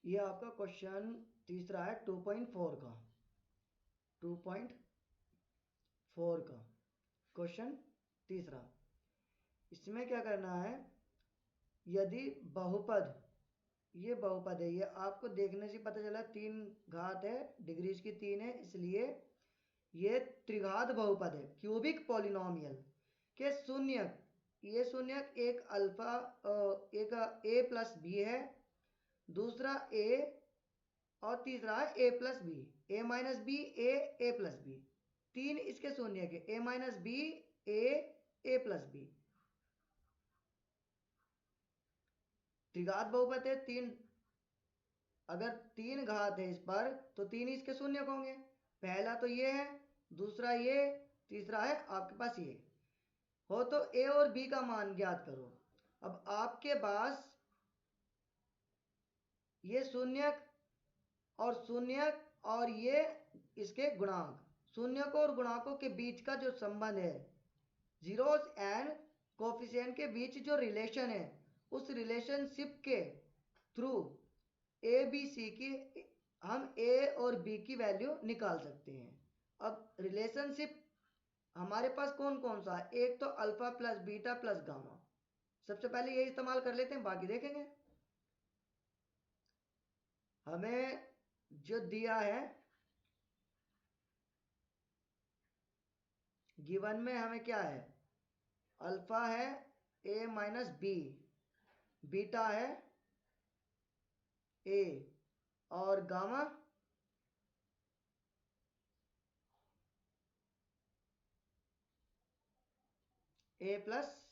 ये आपका क्वेश्चन तीसरा है 2.4 का, 2.4 का क्वेश्चन तीसरा। इसमें क्या करना है, यदि बहुपद, ये बहुपद है, ये आपको देखने से पता चला 3 घात है, डिग्रीज की 3 है, इसलिए ये त्रिघात बहुपद है, क्यूबिक पॉलिनोमियल के शून्यक, ये शून्यक एक अल्फा एक ए प्लस बी है, दूसरा ए और तीसरा है ए प्लस बी, ए माइनस बी ए प्लस बी, 3 इसके शून्यक है, ए माइनस बी ए प्लस बी। त्रिघात बहुपद है, 3, अगर 3 घात है इस पर तो 3 इसके शून्यक होंगे। पहला तो ये है, दूसरा ये, तीसरा है आपके पास ये। हो तो ए और बी का मान ज्ञात करो। अब आपके पास ये शून्यक और ये इसके गुणांक, शून्यकों और गुणांकों के बीच का जो संबंध है, जीरोस एंड कोफिशिएंट के बीच जो रिलेशन है, उस रिलेशनशिप के थ्रू ए बी सी की हम ए और बी की वैल्यू निकाल सकते हैं। अब रिलेशनशिप हमारे पास कौन कौन सा है, एक तो alpha plus beta plus gamma, सबसे पहले ये इस्तेमाल कर लेते हैं, बाकी देखेंगे। हमें जो दिया है गिवन में, हमें क्या है, अल्फा है ए माइनस बी, बीटा है ए, और गामा ए प्लस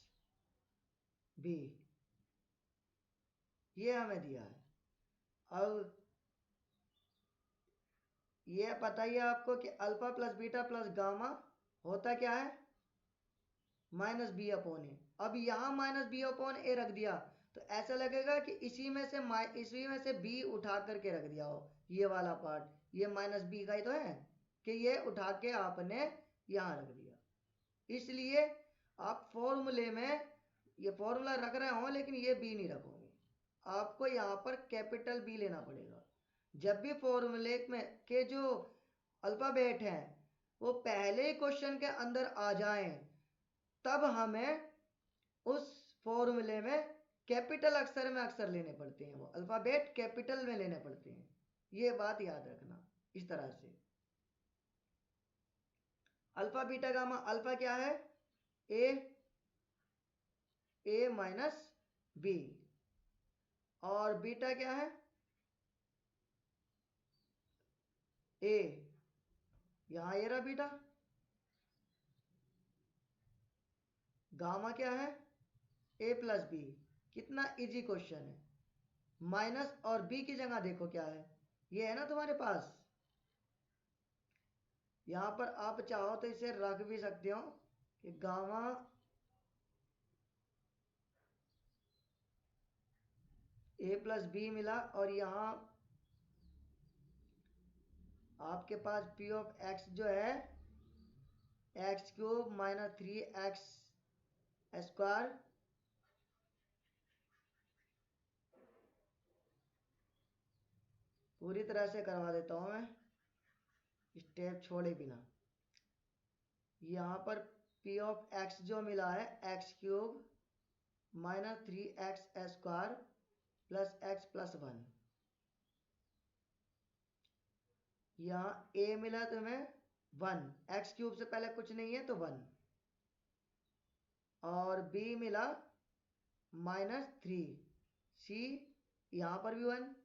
बी, ये हमें दिया है। अब ये बताइए आपको कि alpha plus beta plus gamma होता क्या है, माइनस बी अपॉन ए। अब यहाँ माइनस बी अपॉन ए रख दिया तो ऐसा लगेगा कि इसी में से बी उठा करके रख दिया हो, ये वाला पार्ट, ये माइनस बी का ही तो है कि ये उठा के आपने यहाँ रख दिया। इसलिए आप फॉर्मूले में ये फॉर्मूला रख रहे हो लेकिन ये बी नहीं रखोगे, आपको यहाँ पर कैपिटल बी लेना पड़ेगा। जब भी फॉर्मूले में के जो अल्फाबेट हैं वो पहले क्वेश्चन के अंदर आ जाएं, तब हमें उस फॉर्मूले में कैपिटल अक्षर में अक्षर लेने पड़ते हैं, वो अल्फाबेट कैपिटल में लेने पड़ते हैं। ये बात याद रखना इस तरह से। अल्फा बीटा गामा, अल्फा क्या है, ए माइनस बी, और बीटा क्या है, ए, यहां ये रहा बीटा। गामा क्या है, ए प्लस बी। कितना इजी क्वेश्चन है। माइनस और बी की जगह देखो क्या है, ये है ना तुम्हारे पास, यहां पर आप चाहो तो इसे रख भी सकते हो कि गामा ए प्लस बी मिला, और यहां आपके पास पी ऑफ एक्स जो है x cube minus 3x square, पूरी तरह से करवा देता हूं मैं स्टेप छोड़े बिना। यहाँ पर पी ऑफ एक्स जो मिला है x cube minus 3x square plus x plus 1, यहाँ ए मिला तुम्हें 1, एक्स क्यूब से पहले कुछ नहीं है तो 1, और बी मिला माइनस 3, सी यहाँ पर भी 1,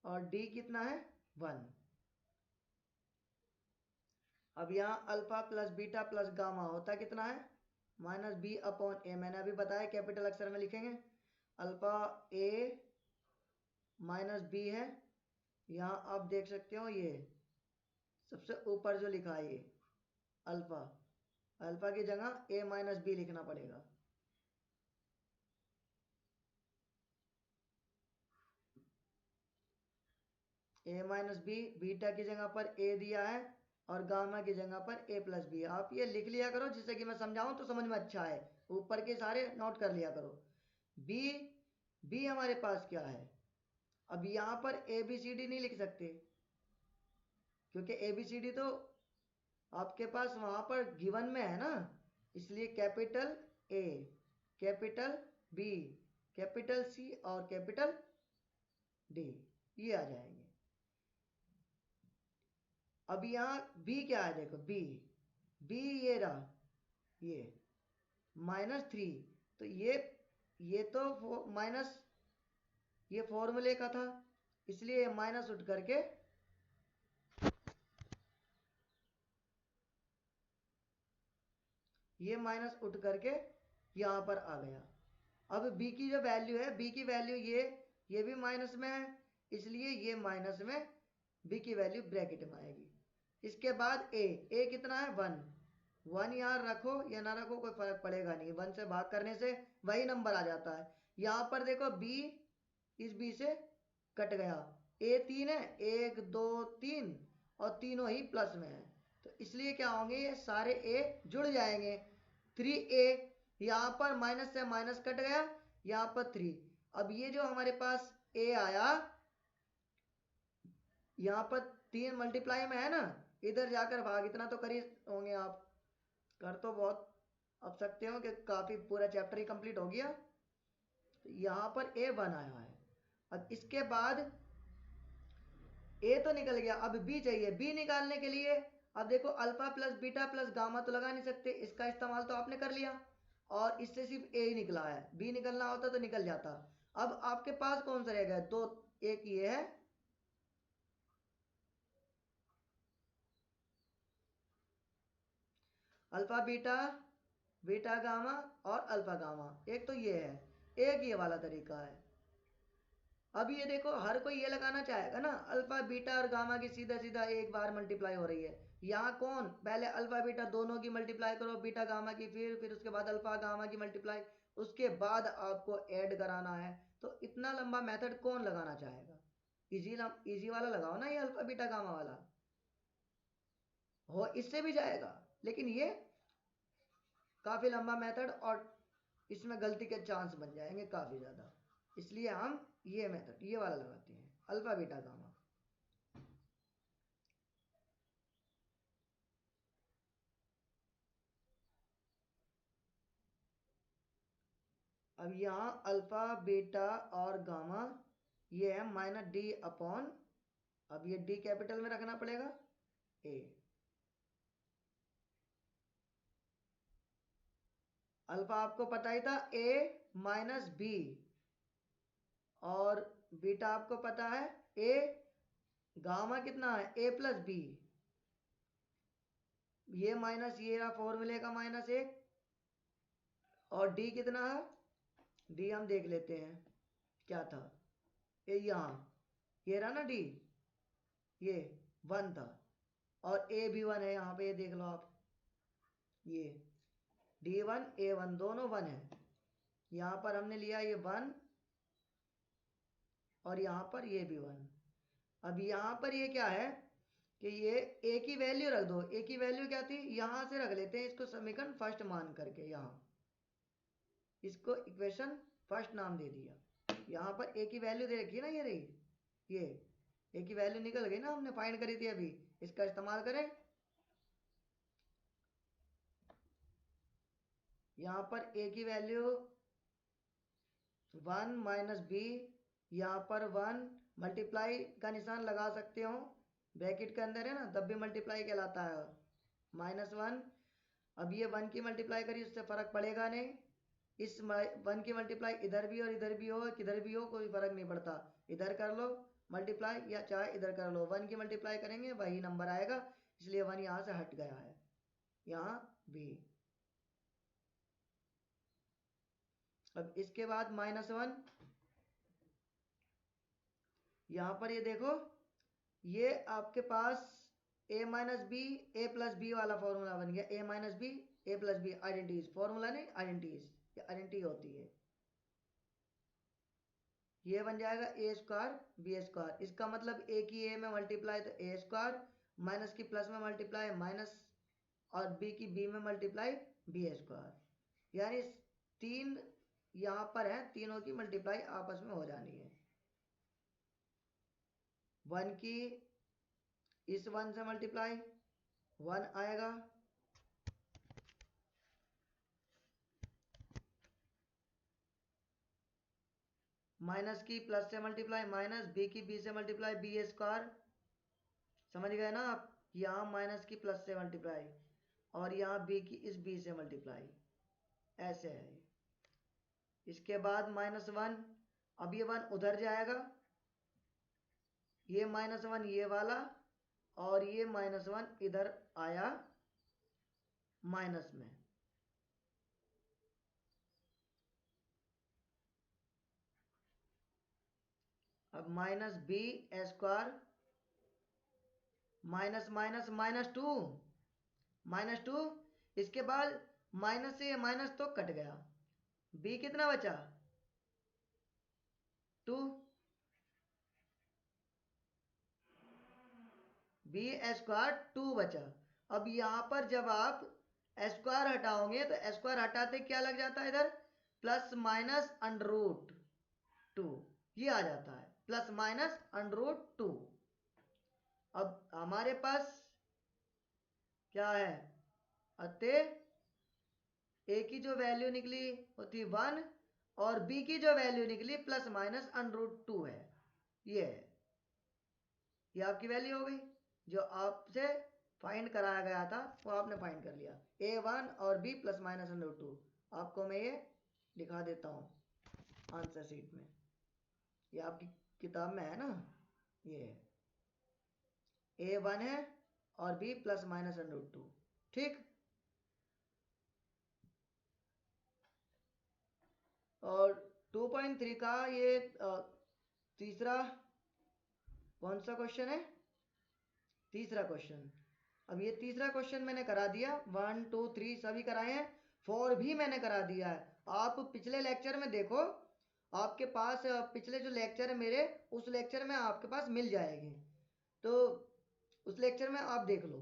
और डी कितना है 1। अब यहाँ alpha plus beta plus gamma होता कितना है, माइनस बी अपॉन ए, मैंने अभी बताया कैपिटल अक्षर में लिखेंगे। अल्फा ए माइनस बी है, यहाँ आप देख सकते हो ये सबसे ऊपर जो लिखा है ये अल्फा, अल्फा की जगह ए माइनस बी लिखना पड़ेगा। ए माइनस बी, बीटा की जगह पर ए दिया है और गामा की जगह पर ए प्लस बी। आप ये लिख लिया करो जिससे कि मैं समझाऊं तो समझ में अच्छा है, ऊपर के सारे नोट कर लिया करो। बी बी हमारे पास क्या है, अब यहाँ पर ए बी सी डी नहीं लिख सकते क्योंकि ए बी सी डी तो आपके पास वहां पर गिवन में है ना, इसलिए capital A, capital B, capital C और कैपिटल डी, ये आ जाएंगे। अब यहाँ बी क्या है, देखो बी, बी ये रहा, ये -3, तो ये तो माइनस, ये फॉर्मूले का था, इसलिए माइनस उठ करके ये माइनस उठ करके यहाँ पर आ गया। अब b की जो वैल्यू है, b की वैल्यू ये भी माइनस में है, इसलिए ये माइनस में b की वैल्यू ब्रैकेट में आएगी। इसके बाद a कितना है 1, 1 यहाँ रखो या ना रखो कोई फर्क पड़ेगा नहीं, 1 से भाग करने से वही नंबर आ जाता है। यहाँ पर देखो b इस b से कट गया, a 3 है, 1 2 3 और तीनों ही प्लस में है, तो इसलिए क्या होंगे, ये सारे a जुड़ जाएंगे। 3a, यहाँ पर माइनस से माइनस कट गया, यहाँ पर 3, अब ये जो हमारे पास a आया, यहाँ पर 3 मल्टीप्लाई में है ना, इधर जाकर भाग, इतना तो कर ही होंगे आप, कर तो बहुत अब सकते हो कि काफी पूरा चैप्टर ही कंप्लीट हो गया। तो यहाँ पर a1 आया है। अब इसके बाद a तो निकल गया, अब b चाहिए। b निकालने के लिए अब देखो alpha plus beta plus gamma तो लगा नहीं सकते, इसका इस्तेमाल तो आपने कर लिया, और इससे सिर्फ a ही निकला है, b निकलना होता तो निकल जाता। अब आपके पास कौन सा रहेगा, दो, एक ये है अल्फा बीटा, बीटा गामा और अल्फा गामा, एक तो ये है, एक ये वाला तरीका है। अब ये देखो हर कोई ये लगाना चाहेगा ना, अल्फा बीटा और गामा की सीधा सीधा एक बार मल्टीप्लाई हो रही है, यहाँ कौन पहले अल्फा बीटा दोनों की मल्टीप्लाई करो, बीटा गामा की, फिर उसके बाद अल्फा गामा की मल्टीप्लाई, उसके बाद आपको ऐड कराना है, तो इतना लंबा मेथड कौन लगाना चाहेगा। इजी इजी वाला लगाओ ना, ये अल्फा बीटा गामा वाला हो, इससे भी जाएगा, लेकिन ये काफी लंबा मेथड और इसमें गलती के चांस बन जाएंगे काफी ज्यादा, इसलिए हम ये मेथड ये वाला लगाते हैं, अल्फा बीटा गामा। अब यहाँ अल्फा बीटा और गामा ये है -d/, अब ये d कैपिटल में रखना पड़ेगा, a, अल्फा आपको पता ही था a - b, और बीटा आपको पता है a, गामा कितना है a + b, ये माइनस ये रहा फॉर्मूले का -1, और d कितना है, d हम देख लेते हैं क्या था, ये यहाँ ये रहा ना d, ये 1 था, और a भी 1 है, यहाँ पे ये देख लो आप, ये d1 a1 दोनों 1 है, यहाँ पर हमने लिया ये 1 और यहाँ पर ये भी 1। अब यहाँ पर ये क्या है कि ये a की वैल्यू रख दो, a की वैल्यू क्या थी, यहाँ से रख लेते हैं इसको समीकरण फर्स्ट मान करके, यहाँ इसको इक्वेशन फर्स्ट नाम दे दिया। यहाँ पर a की वैल्यू दे रखी है ना, ये रही, ये a की वैल्यू निकल गई ना, हमने फाइंड करी थी अभी, इसका इस्तेमाल करें, यहाँ पर a की वैल्यू 1 - b, यहाँ पर 1, मल्टीप्लाई का निशान लगा सकते हो, ब्रैकेट के अंदर है ना, तब भी मल्टीप्लाई कहलाता है, -1, अब ये 1 की मल्टीप्लाई करी, उससे फर्क पड़ेगा नहीं, इस 1 की मल्टीप्लाई इधर भी और इधर भी हो, किधर भी हो कोई फर्क नहीं पड़ता, इधर कर लो मल्टीप्लाई या चाहे इधर कर लो, 1 की मल्टीप्लाई करेंगे वही नंबर आएगा, इसलिए 1 यहाँ से हट गया है, यहाँ भी। अब इसके बाद -1, यहाँ पर ये देखो, ये आपके पास a - b a + b वाला फॉर्मूला बन गया, a - b a + b, identities, formula नहीं आइडेंटिटीज, ये आइडेंटिटी होती है, ये बन जाएगा a² b², इसका मतलब a की a में मल्टीप्लाई तो a², माइनस की प्लस में मल्टीप्लाई माइनस, और b की b में मल्टीप्लाई b², यानी 3 यहाँ पर है, तीनों की मल्टीप्लाई आपस में हो जानी है। 1 की इस 1 से मल्टीप्लाई 1 आएगा, माइनस की प्लस से मल्टीप्लाई माइनस, बी की बी से मल्टीप्लाई बी स्क्वायर। समझ गए ना आप? यहाँ माइनस की प्लस से मल्टीप्लाई और यहाँ बी की इस बी से मल्टीप्लाई, ऐसे है। इसके बाद -1, अब ये 1 उधर जाएगा, ये -1 ये वाला, और ये -1 इधर आया माइनस में। अब minus B square minus minus -2, -2। इसके बाद माइनस से माइनस तो कट गया, बी कितना बचा 2, बी स्क्वायर 2 बचा। अब यहाँ पर जब आप स्क्वायर हटाओगे तो स्क्वायर हटाते क्या लग जाता है इधर, प्लस माइनस √2, ये आ जाता है प्लस माइनस √2। अब हमारे पास क्या है, अतः ए की जो वैल्यू निकली वो थी 1 और बी की जो वैल्यू निकली प्लस माइनस √2 है, ये है, ये आपकी वैल्यू हो गई। जो आपसे फाइंड कराया गया था वो आपने फाइंड कर लिया, A1 और B प्लस माइनस √2। आपको मैं ये दिखा देता हूँ आंसर शीट में, ये आपकी किताब में है ना, ये है A1 है और B प्लस माइनस √2, ठीक। और 2.3 का ये तीसरा कौन सा क्वेश्चन है, तीसरा क्वेश्चन। अब ये तीसरा क्वेश्चन मैंने करा दिया, 1 2 3 सभी कराए हैं, 4 भी मैंने करा दिया है। आप पिछले लेक्चर में देखो, आपके पास पिछले जो लेक्चर है मेरे, उस लेक्चर में आपके पास मिल जाएगी, तो उस लेक्चर में आप देख लो।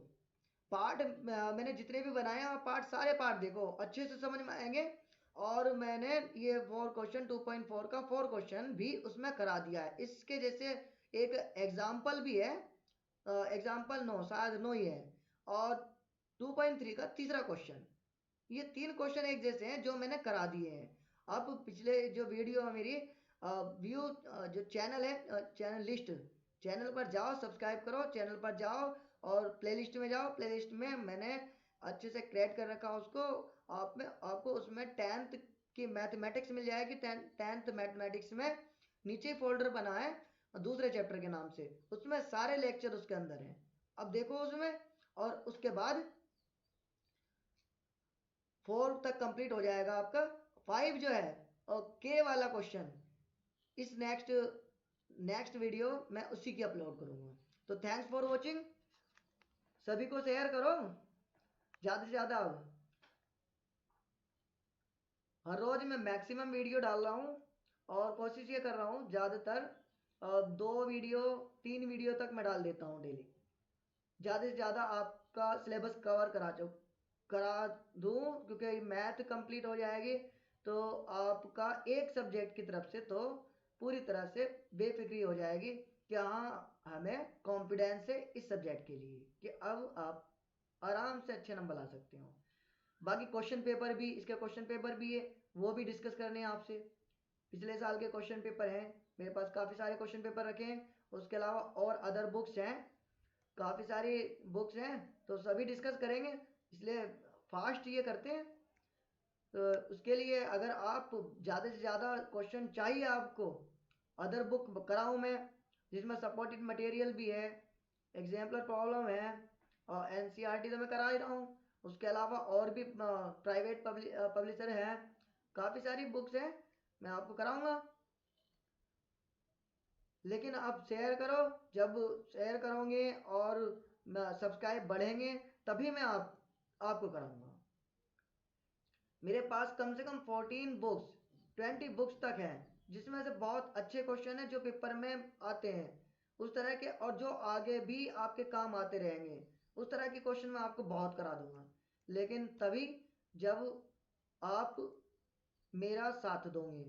पार्ट मैंने जितने भी बनाए हैं आप पार्ट, सारे पार्ट देखो, अच्छे से समझ में आएंगे। और मैंने ये 4 क्वेश्चन 2.4 का 4 क्वेश्चन भी उसमें करा दिया है। इसके जैसे एक एग्जाम्पल भी है, एग्जाम्पल 9 शायद 9 ही है, और 2.3 का तीसरा क्वेश्चन, ये 3 क्वेश्चन एक जैसे हैं जो मैंने करा दिए हैं। अब पिछले जो वीडियो है मेरी व्यू, जो चैनल है, चैनल लिस्ट, चैनल पर जाओ, सब्सक्राइब करो, चैनल पर जाओ और प्लेलिस्ट में जाओ। प्लेलिस्ट में मैंने अच्छे से क्रिएट कर रखा उसको, आपको उसमें 10th की मैथमेटिक्स मिल जाएगी। 10th मैथमेटिक्स में नीचे फोल्डर बना है दूसरे चैप्टर के नाम से, उसमें सारे लेक्चर उसके अंदर हैं, अब देखो उसमें। और उसके बाद 4 तक कंप्लीट हो जाएगा आपका। 5 जो है और के वाला क्वेश्चन, इस नेक्स्ट वीडियो मैं उसी की अपलोड करूंगा। तो थैंक्स फॉर वॉचिंग, सभी को शेयर करो ज़्यादा से ज़्यादा। हर रोज़ मैं मैक्सिमम वीडियो डाल रहा हूँ और कोशिश ये कर रहा हूँ ज़्यादातर 2 वीडियो 3 वीडियो तक मैं डाल देता हूँ डेली, ज़्यादा से ज़्यादा आपका सिलेबस कवर करा दूँ, क्योंकि मैथ कंप्लीट हो जाएगी तो आपका एक सब्जेक्ट की तरफ से तो पूरी तरह से बेफिक्री हो जाएगी कि हाँ हमें कॉन्फिडेंस है इस सब्जेक्ट के लिए कि अब आप आराम से अच्छे नंबर ला सकते हो। बाकी क्वेश्चन पेपर भी, इसके क्वेश्चन पेपर भी है, वो भी डिस्कस करने हैं आपसे। पिछले साल के क्वेश्चन पेपर हैं मेरे पास, काफ़ी सारे क्वेश्चन पेपर रखे हैं। उसके अलावा और अदर बुक्स हैं, काफ़ी सारी बुक्स हैं, तो सभी डिस्कस करेंगे, इसलिए फास्ट ये करते हैं। तो उसके लिए अगर आप ज़्यादा से ज़्यादा क्वेश्चन चाहिए आपको, अदर बुक कराऊँ मैं जिसमें सपोर्टेड मटेरियल भी है, एग्जाम्पलर प्रॉब्लम है, और एनसीईआरटी तो मैं करा ही रहा हूँ। उसके अलावा और भी प्राइवेट पब्लिशर हैं, काफ़ी सारी बुक्स हैं, मैं आपको कराऊंगा। लेकिन आप शेयर करो, जब शेयर करोगे और सब्सक्राइब बढ़ेंगे तभी मैं आपको कराऊंगा। मेरे पास कम से कम 14 बुक्स 20 बुक्स तक हैं, जिसमें से बहुत अच्छे क्वेश्चन हैं जो पेपर में आते हैं उस तरह के, और जो आगे भी आपके काम आते रहेंगे उस तरह के क्वेश्चन मैं आपको बहुत करा दूंगा। लेकिन तभी जब आप मेरा साथ दोगे।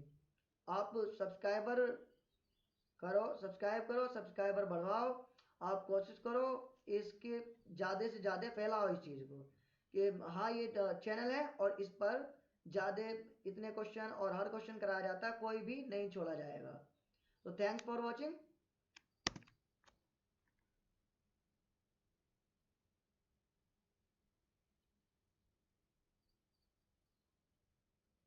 आप सब्सक्राइब करो, सब्सक्राइबर बढ़वाओ। आप कोशिश करो इसके ज़्यादा से ज़्यादा फैलाओ इस चीज़ को कि हाँ ये चैनल है और इस पर ज़्यादा इतने क्वेश्चन और हर क्वेश्चन कराया जाता है, कोई भी नहीं छोड़ा जाएगा। तो थैंक्स फॉर वॉचिंग।